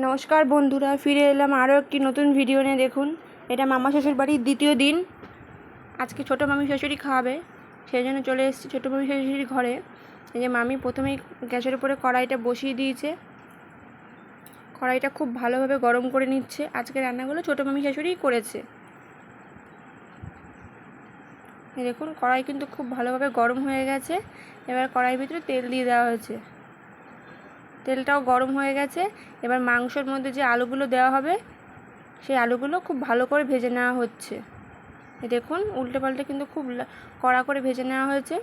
নমস্কার বন্ধুরা, ফিরে এলাম আরও একটি নতুন ভিডিও নিয়ে। দেখুন, এটা মামা শ্বশুর বাড়ির দ্বিতীয় দিন। আজকে ছোটো মামি শাশুড়ি খাওয়াবে, সেই জন্য চলে এসেছি ছোটো মামি শাশুড়ির ঘরে। এই যে মামি প্রথমেই গ্যাসের উপরে কড়াইটা বসিয়ে দিয়েছে, কড়াইটা খুব ভালোভাবে গরম করে নিচ্ছে। আজকে রান্নাগুলো ছোটো মামি শাশুড়িই করেছে। এই দেখুন, কড়াই কিন্তু খুব ভালোভাবে গরম হয়ে গেছে। এবার কড়াইয়ের ভিতরে তেল দিয়ে দেওয়া হয়েছে, তেলটাও গরম হয়ে গেছে। এবার মাংসের মধ্যে যে আলুগুলো দেওয়া হবে, সেই আলুগুলো খুব ভালো করে ভেজে নেওয়া হচ্ছে। দেখুন, উল্টে পাল্টে কিন্তু খুব কড়া করে ভেজে নেওয়া হয়েছে।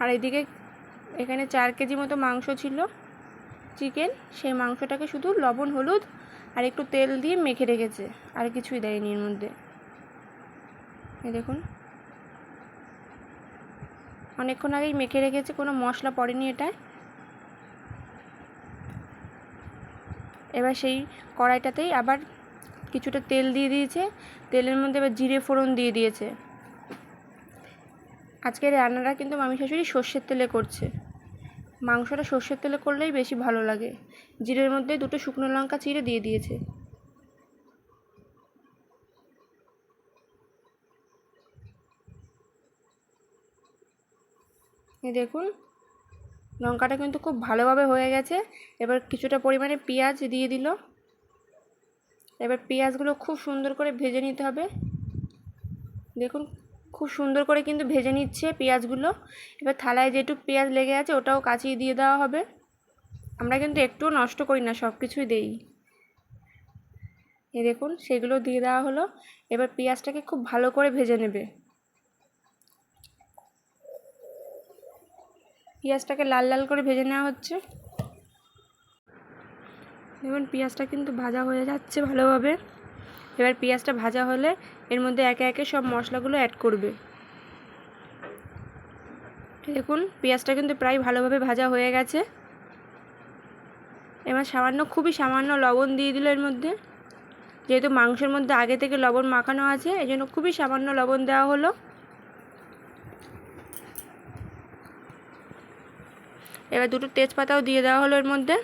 আর এদিকে এখানে 4 কেজি মতো মাংস ছিল, চিকেন। সেই মাংসটাকে শুধু লবণ, হলুদ আর একটু তেল দিয়ে মেখে রেখেছে, আর কিছুই দেয়নি এর মধ্যে। এই দেখুন, অনেকক্ষণ আগেই মেখে রেখেছে, কোনো মশলা পড়েনি এটায়। এবার সেই কড়াইটাতেই আবার কিছুটা তেল দিয়ে দিয়েছে, তেলের মধ্যে এবার জিরে ফোড়ন দিয়ে দিয়েছে। আজকের রান্নাটা কিন্তু মামি শাশুড়ি সর্ষের তেলে করছে। মাংসটা সর্ষের তেলে করলেই বেশি ভালো লাগে। জিরের মধ্যে 2টো শুকনো লঙ্কা চিড়ে দিয়ে দিয়েছে। এই দেখুন, লঙ্কাটা কিন্তু খুব ভালোভাবে হয়ে গেছে। এবার কিছুটা পরিমাণে পেঁয়াজ দিয়ে দিল। এবার পেঁয়াজগুলো খুব সুন্দর করে ভেজে নিতে হবে। দেখুন, খুব সুন্দর করে কিন্তু ভেজে নিচ্ছে পেঁয়াজগুলো। এবার থালায় যেটুকু পেঁয়াজ লেগে আছে ওটাও কাচিয়ে দিয়ে দেওয়া হবে। আমরা কিন্তু একটুও নষ্ট করি না, সব কিছুই দেই। এই দেখুন, সেগুলো দিয়ে দেওয়া হলো। এবার পেঁয়াজটাকে খুব ভালো করে ভেজে নেবে। পেঁয়াজটাকে লাল লাল করে ভেজে নেওয়া হচ্ছে। দেখুন, পেঁয়াজটা কিন্তু ভাজা হয়ে যাচ্ছে ভালোভাবে। এবার পেঁয়াজটা ভাজা হলে এর মধ্যে একে একে সব মশলাগুলো অ্যাড করবে। দেখুন, পেঁয়াজটা কিন্তু প্রায় ভালোভাবে ভাজা হয়ে গেছে। এবার খুবই সামান্য লবণ দিয়ে দিল এর মধ্যে। যেহেতু মাংসের মধ্যে আগে থেকে লবণ মাখানো আছে, এই জন্য খুবই সামান্য লবণ দেওয়া হলো। এবার 2টো তেজপাতাও দিয়ে দেওয়া হলো এর মধ্যে।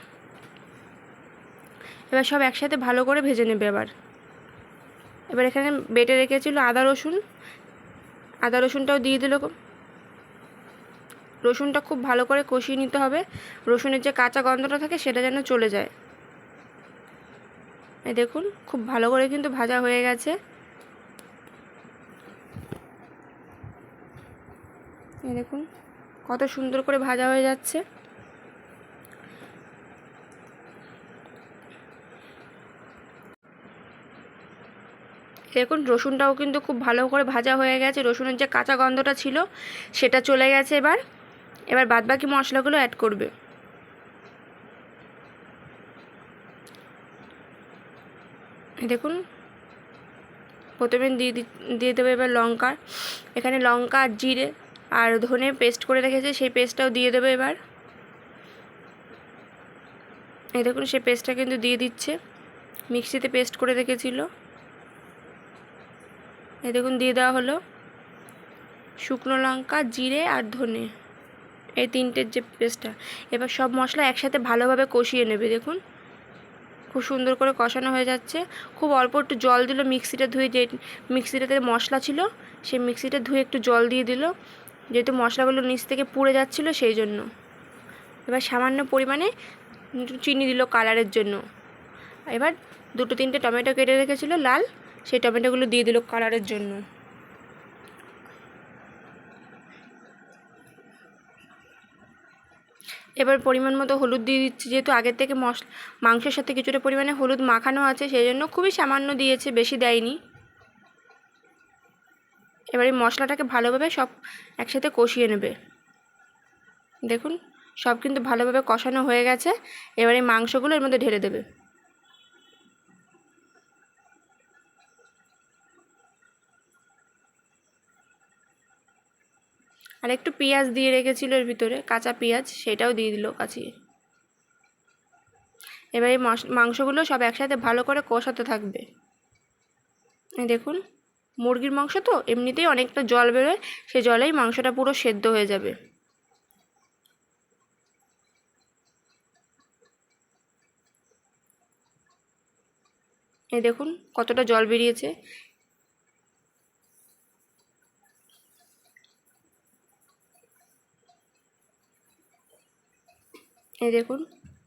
এবার সব একসাথে ভালো করে ভেজে নেবে। এবার এখানে বেটে রেখেছিল আদা রসুনটাও দিয়ে দিল। রসুনটা খুব ভালো করে কষিয়ে নিতে হবে। রসুনের যে কাঁচা গন্ধটা থাকে সেটা যেন চলে যায়। এই দেখুন, খুব ভালো করে কিন্তু ভাজা হয়ে গেছে। এই দেখুন, কত সুন্দর করে ভাজা হয়ে যাচ্ছে। দেখুন, রসুনটাও কিন্তু খুব ভালো করে ভাজা হয়ে গেছে। রসুনের যে কাঁচা গন্ধটা ছিল সেটা চলে গেছে। এবার বাদবাকি মশলাগুলো অ্যাড করবে। দেখুন, প্রথমে দিয়ে দেবে এবার লঙ্কা। এখানে লঙ্কা আর জিরে আর ধনে পেস্ট করে রেখেছে, সেই পেস্টটাও দিয়ে দেবে এবার। এই দেখুন, সেই পেস্টটা কিন্তু দিয়ে দিচ্ছে, মিক্সিতে পেস্ট করে রেখেছিল। এই দেখুন, দিয়ে দেওয়া হলো শুকনো লঙ্কা, জিরে আর ধনে, এই 3টের যে পেস্টটা। এবার সব মশলা একসাথে ভালোভাবে কষিয়ে নেবে। দেখুন, খুব সুন্দর করে কষানো হয়ে যাচ্ছে। খুব অল্প একটু জল দিল, মিক্সিটা ধুয়ে, যে মিক্সিটাতে মশলা ছিল সেই মিক্সিটা ধুয়ে একটু জল দিয়ে দিল, যেহেতু মশলাগুলো নিচ থেকে পুড়ে যাচ্ছিলো সেই জন্য। এবার সামান্য পরিমাণে চিনি দিল কালারের জন্য। এবার 2-3টে টমেটো কেটে রেখেছিল লাল, সেই টমেটোগুলো দিয়ে দিল কালারের জন্য। এবার পরিমাণ মতো হলুদ দিয়ে দিচ্ছি, যেহেতু আগের থেকে মাংসের সাথে কিছুটা পরিমাণে হলুদ মাখানো আছে, সেই জন্য খুবই সামান্য দিয়েছে, বেশি দেয়নি। এবার এই মশলাটাকে ভালোভাবে সব একসাথে কষিয়ে নেবে। দেখুন, সব কিন্তু ভালোভাবে কষানো হয়ে গেছে। এবার এই মাংসগুলো এর মধ্যে ঢেলে দেবে। আর একটু পেঁয়াজ দিয়ে রেখেছিল এর ভিতরে, কাঁচা পেঁয়াজ, সেটাও দিয়ে দিল কাচিয়ে। এবার এই মাংসগুলো সব একসাথে ভালো করে কষাতে থাকবে। দেখুন, মুরগির মাংস তো এমনিতেই অনেকটা জল বেরোয়, সেই জলেই মাংসটা পুরো সেদ্ধ হয়ে যাবে। এই দেখুন কতটা জল বেরিয়েছে। এই দেখুন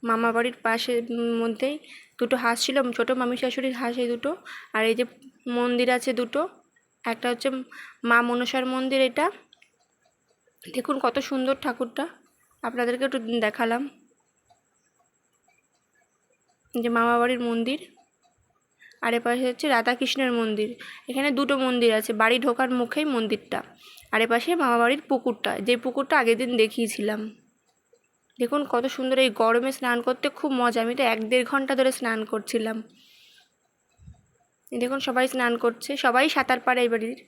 মামা বাড়ির পাশে মধ্যেই দুটো হাঁস ছিল, ছোটো মামি শাশুড়ির হাঁস এই দুটো। আর এই যে মন্দির আছে দুটো, একটা হচ্ছে মা মনসার মন্দির। এটা দেখুন কত সুন্দর ঠাকুরটা, আপনাদেরকে একটু দেখালাম। যে মামা বাড়ির মন্দির, আর এপাশে হচ্ছে রাধাকৃষ্ণের মন্দির। এখানে দুটো মন্দির আছে, বাড়ি ঢোকার মুখেই মন্দিরটা। আর এপাশে মামা বাড়ির পুকুরটা, যে পুকুরটা আগের দিন দেখিয়েছিলাম। দেখুন কত সুন্দর, এই গরমে স্নান করতে খুব মজা। আমি তো 1-1.5 ঘন্টা ধরে স্নান করছিলাম। দেখুন সবাই স্নান করছে, সবাই সাঁতার পারে এই বাড়ির,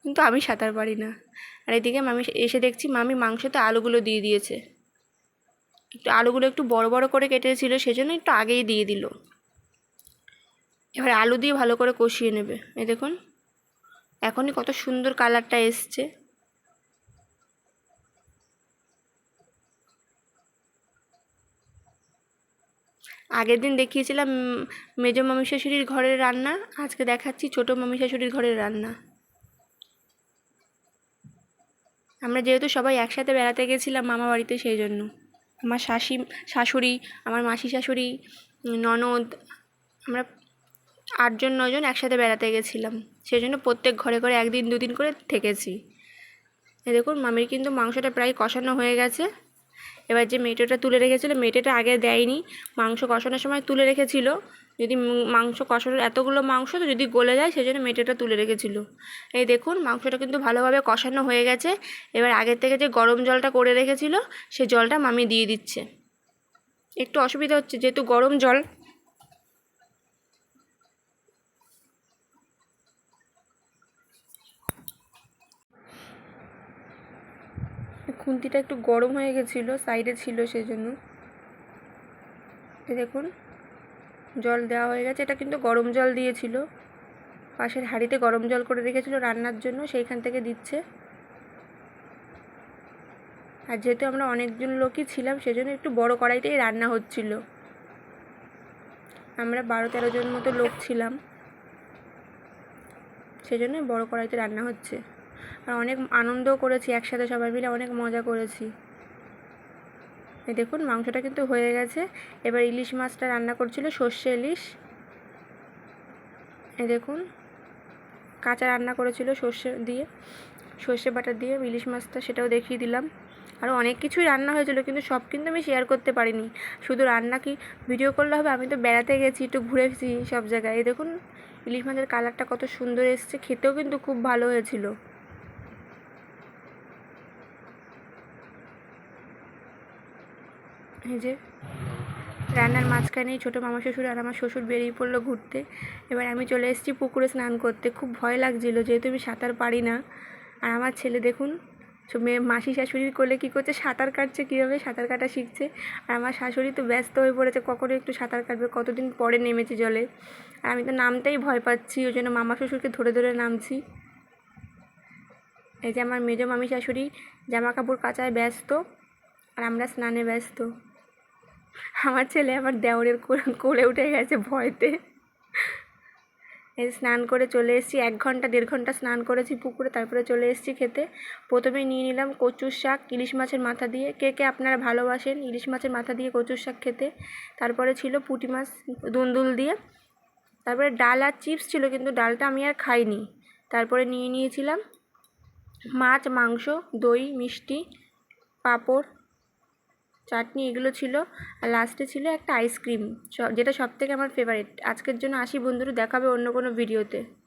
কিন্তু আমি সাঁতার পারি না। আর এদিকে মামি এসে দেখছি মামি মাংসতে আলুগুলো দিয়ে দিয়েছে। একটু আলুগুলো একটু বড় বড় করে কেটেছিল, সেজন্য একটু আগেই দিয়ে দিল। এবার আলু দিয়ে ভালো করে কষিয়ে নেবে। এই দেখুন এখনই কত সুন্দর কালারটা এসছে। আগের দিন দেখিয়েছিলাম মেজো মামি শাশুড়ির ঘরের রান্না, আজকে দেখাচ্ছি ছোটো মামি শাশুড়ির ঘরের রান্না। আমরা যেহেতু সবাই একসাথে বেড়াতে গেছিলাম মামা বাড়িতে, সেই জন্য আমার শাশুড়ি, আমার মাসি শাশুড়ি, ননদ, আমরা 8-9 জন একসাথে বেড়াতে গেছিলাম। সেই জন্য প্রত্যেক ঘরে ঘরে 1-2 দিন করে থেকেছি। এই দেখুন মামির কিন্তু মাংসটা প্রায় কষানো হয়ে গেছে। এবার যে মেটেটা তুলে রেখেছিল, মেটেটা আগে দেয়নি, মাংস কষানোর সময় তুলে রেখেছিল। যদি মাংস কষানোর এতগুলো মাংস তো যদি গলে যায়, সেই জন্য মেটেটা তুলে রেখেছিল। এই দেখুন মাংসটা কিন্তু ভালোভাবে কষানো হয়ে গেছে। এবার আগের থেকে যে গরম জলটা করে রেখেছিল, সেই জলটা মামি দিয়ে দিচ্ছে। একটু অসুবিধা হচ্ছে যেহেতু গরম জল। খুন্তিটা একটু গরম হয়ে গেছিলো, সাইডে ছিল, সেই জন্য। দেখুন জল দেওয়া হয়ে গেছে। এটা কিন্তু গরম জল দিয়েছিল, পাশের হাঁড়িতে গরম জল করে রেখেছিল রান্নার জন্য, সেইখান থেকে দিচ্ছে। আর যেহেতু আমরা অনেকজন লোকই ছিলাম, সেজন্য একটু বড় কড়াইতেই রান্না হচ্ছিল। আমরা 12-13 জন মতো লোক ছিলাম, সেজন্য বড় কড়াইতে রান্না হচ্ছে। আর অনেক আনন্দও করেছি একসাথে, সবাই মিলে অনেক মজা করেছি। এই দেখুন মাংসটা কিন্তু হয়ে গেছে। এবার ইলিশ মাছটা রান্না করছিল, সর্ষে ইলিশ। এই দেখুন কাঁচা রান্না করেছিল সর্ষে দিয়ে, সর্ষে বাটা দিয়ে ইলিশ মাছটা, সেটাও দেখিয়ে দিলাম। আরও অনেক কিছুই রান্না হয়েছিল, কিন্তু সব কিন্তু আমি শেয়ার করতে পারিনি। শুধু রান্না কি ভিডিও করলে হবে? আমি তো বেড়াতে গেছি, একটু ঘুরেছি সব জায়গায়। এই দেখুন ইলিশ মাছের কালারটা কত সুন্দর এসছে, খেতেও কিন্তু খুব ভালো হয়েছিল। এই যে রান্নার মাঝখানেই ছোটো মামা শ্বশুর আর আমার শ্বশুর বেরিয়ে পড়লো ঘুরতে। এবার আমি চলে এসেছি পুকুরে স্নান করতে। খুব ভয় লাগছিলো যেহেতু আমি সাঁতার পারি না। আর আমার ছেলে দেখুন মাসি শাশুড়ির কোলে কী করছে, সাঁতার কাটছে, কীভাবে সাঁতার কাটা শিখছে। আর আমার শাশুড়ি তো ব্যস্ত হয়ে পড়েছে, কখনো একটু সাঁতার কাটবে, কতদিন পরে নেমেছে জলে। আর আমি তো নামতেই ভয় পাচ্ছি, ওই জন্য মামা শ্বশুরকে ধরে ধরে নামছি। এই যে আমার মেজো মামি শাশুড়ি জামা কাপড় কাচায় ব্যস্ত, আর আমরা স্নানে ব্যস্ত। আমার ছেলে আমার দেওরের কোলে উঠে গেছে ভয়তে। এই স্নান করে চলে এসেছি, 1-1.5 ঘন্টা স্নান করেছি পুকুরে, তারপরে চলে এসেছি খেতে। প্রথমে নিয়ে নিলাম কচুর শাক ইলিশ মাছের মাথা দিয়ে। কে কে আপনারা ভালোবাসেন ইলিশ মাছের মাথা দিয়ে কচুর শাক খেতে? তারপরে ছিল পুঁটি মাছ দুন্দুল দিয়ে। তারপরে ডাল আর চিপস ছিল, কিন্তু ডালটা আমি আর খাইনি। তারপরে নিয়ে নিয়েছিলাম মাছ, মাংস, দই, মিষ্টি, পাঁপড়, চাটনি, এগুলো ছিল। আর লাস্টে ছিল একটা আইসক্রিম, যেটা সবথেকে আমার ফেভারিট। আজকের জন্য আসি বন্ধুরা, দেখাবে অন্য কোনো ভিডিওতে।